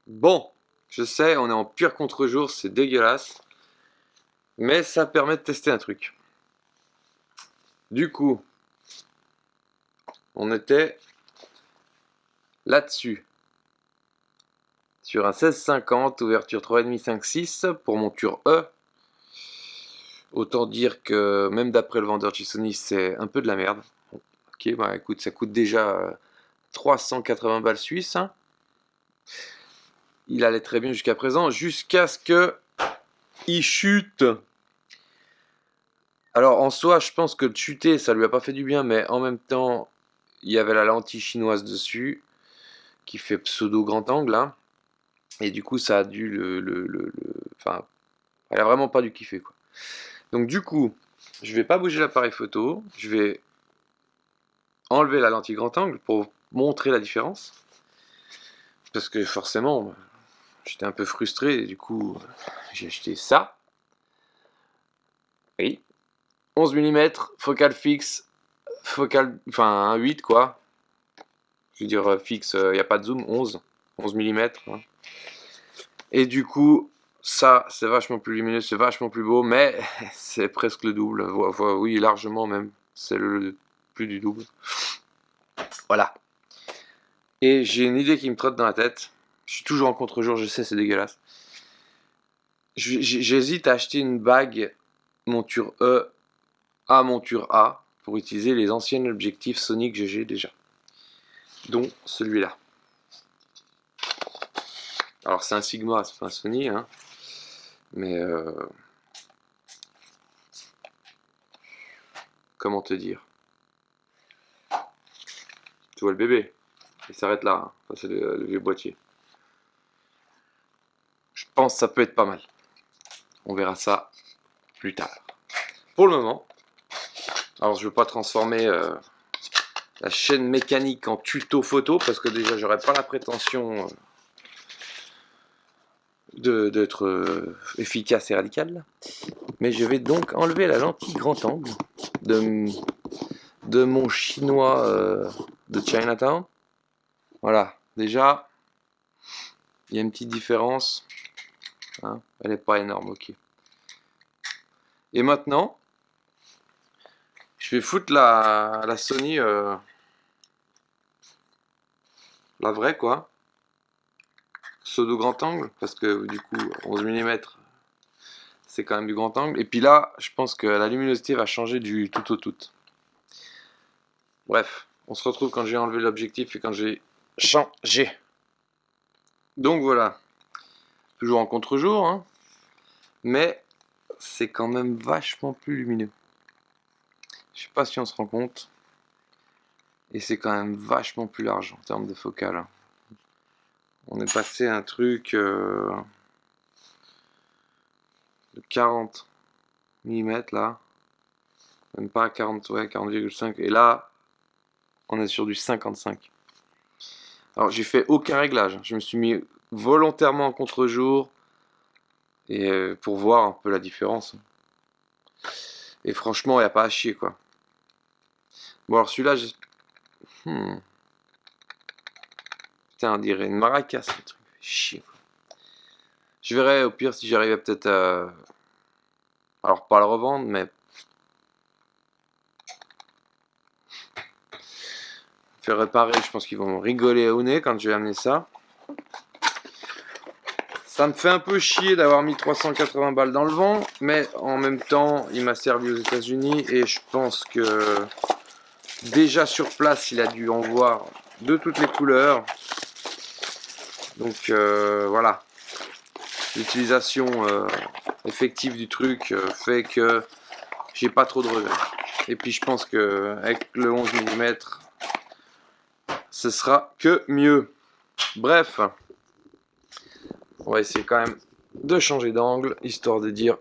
Bon, je sais, on est en pur contre-jour, c'est dégueulasse, mais ça permet de tester un truc. Du coup, on était là-dessus, sur un 1650, ouverture 3,5, 5,6 pour monture E. Autant dire que même d'après le vendeur de chez Sony, c'est un peu de la merde. Ok, bah écoute, ça coûte déjà 380 balles suisses, hein. Il allait très bien jusqu'à présent, jusqu'à ce que il chute. Alors en soi, je pense que de chuter, ça lui a pas fait du bien, mais en même temps, il y avait la lentille chinoise dessus, qui fait pseudo grand angle, hein, et du coup, ça a dû enfin, elle a vraiment pas dû kiffer, quoi. Donc du coup, je vais pas bouger l'appareil photo, je vais enlever la lentille grand angle pour montrer la différence, parce que forcément, j'étais un peu frustré, et du coup, j'ai acheté ça. Oui, 11 mm, focale fixe, focale, enfin un 8 quoi. Je veux dire fixe, il n'y a pas de zoom, 11 mm. Hein. Et du coup, ça, c'est vachement plus lumineux, c'est vachement plus beau, mais c'est presque le double. Oui, largement même. C'est le plus du double. Voilà. Et j'ai une idée qui me trotte dans la tête. Je suis toujours en contre-jour, je sais, c'est dégueulasse. J'hésite à acheter une bague monture E à monture A pour utiliser les anciens objectifs Sony que j'ai déjà. Dont celui-là. Alors c'est un Sigma, c'est pas un Sony, hein. Mais comment te dire? Tu vois le bébé, il s'arrête là, hein. Enfin, c'est le vieux boîtier. Je pense que ça peut être pas mal. On verra ça plus tard. Pour le moment, alors je veux pas transformer la chaîne mécanique en tuto photo parce que déjà j'aurais pas la prétention d'être efficace et radical. Mais je vais donc enlever la lentille grand angle de mon chinois de Chinatown. Voilà, déjà il y a une petite différence, hein. Elle n'est pas énorme, ok. Et maintenant, je vais foutre la Sony, la vraie quoi, pseudo grand angle, parce que du coup 11 mm c'est quand même du grand angle. Et puis là, je pense que la luminosité va changer du tout au tout. Bref, on se retrouve quand j'ai enlevé l'objectif et quand j'ai changé. Donc voilà, toujours en contre-jour, hein, mais c'est quand même vachement plus lumineux. Je sais pas si on se rend compte. Et c'est quand même vachement plus large en termes de focale. On est passé à un truc de 40 mm là. Même pas à 40, ouais, 40,5. Et là, on est sur du 55. Alors j'ai fait aucun réglage. Je me suis mis volontairement en contre-jour et pour voir un peu la différence. Et franchement, il n'y a pas à chier quoi. Bon alors celui-là, putain, on dirait une maracas ce truc. Chier quoi. Je verrai au pire si j'arrive à peut-être alors pas le revendre, mais faire réparer. Je pense qu'ils vont me rigoler au nez quand je vais amener ça. Ça me fait un peu chier d'avoir mis 380 balles dans le vent, mais en même temps, il m'a servi aux États-Unis et je pense que déjà sur place, il a dû en voir de toutes les couleurs. Donc voilà, l'utilisation effective du truc fait que j'ai pas trop de regrets. Et puis je pense que avec le 11 mm, ce sera que mieux. Bref, on va essayer quand même de changer d'angle, histoire de dire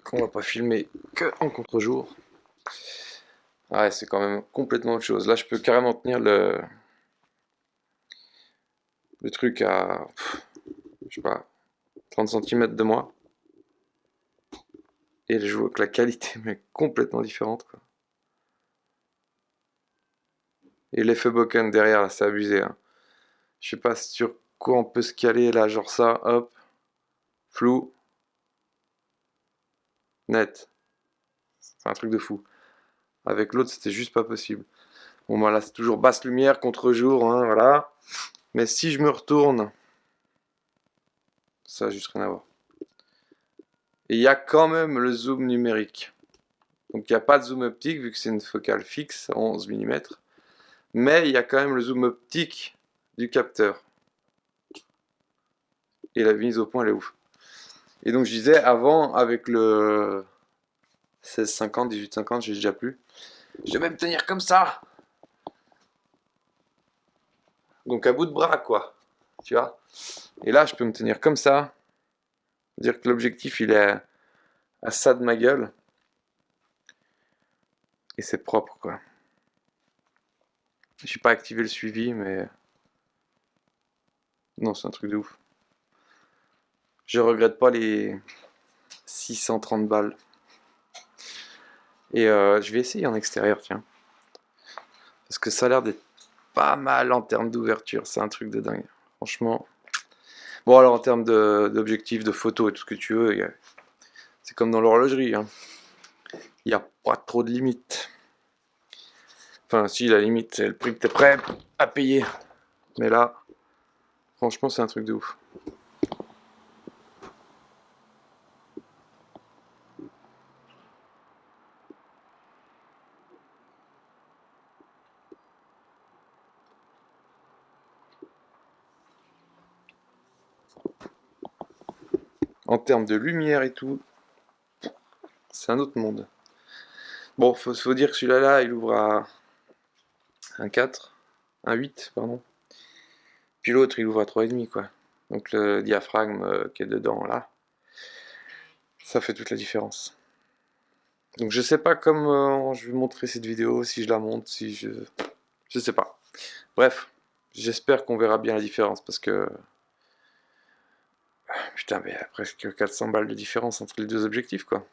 qu'on va pas filmer que en contre-jour. Ouais, c'est quand même complètement autre chose. Là, je peux carrément tenir le truc à, je sais pas, 30 cm de moi. Et je vois que la qualité est complètement différente, quoi. Et l'effet bokeh derrière, là, c'est abusé, hein. Je sais pas sur quoi on peut se caler là, genre ça, hop, flou, net. C'est un truc de fou. Avec l'autre, c'était juste pas possible. Bon, bah là, c'est toujours basse lumière, contre-jour, hein, voilà. Mais si je me retourne, ça a juste rien à voir. Et il y a quand même le zoom numérique. Donc il n'y a pas de zoom optique, vu que c'est une focale fixe, 11 mm. Mais il y a quand même le zoom optique du capteur. Et la mise au point, elle est ouf. Et donc je disais, avant, avec le 16-50, 18-50, j'ai déjà plus. Je devais me tenir comme ça. Donc à bout de bras, quoi. Tu vois. Et là, je peux me tenir comme ça. Dire que l'objectif, il est à ça de ma gueule. Et c'est propre, quoi. J'ai pas activé le suivi, mais... Non, c'est un truc de ouf. Je regrette pas les 630 balles. Et je vais essayer en extérieur, tiens. Parce que ça a l'air d'être pas mal en termes d'ouverture. C'est un truc de dingue. Franchement. Bon, alors en termes d'objectifs, de photos et tout ce que tu veux, c'est comme dans l'horlogerie. Hein. Il n'y a pas trop de limites. Enfin, si, la limite, c'est le prix que tu es prêt à payer. Mais là, franchement, c'est un truc de ouf. En termes de lumière et tout, c'est un autre monde. Bon, faut dire que celui-là, il ouvre à un 4, un 8, pardon. Puis l'autre, il ouvre à 3,5, quoi. Donc le diaphragme qui est dedans, là, ça fait toute la différence. Donc je sais pas comment je vais montrer cette vidéo, si je la monte, si je... Je sais pas. Bref, j'espère qu'on verra bien la différence, parce que... Putain, mais il y a presque 400 balles de différence entre les deux objectifs, quoi.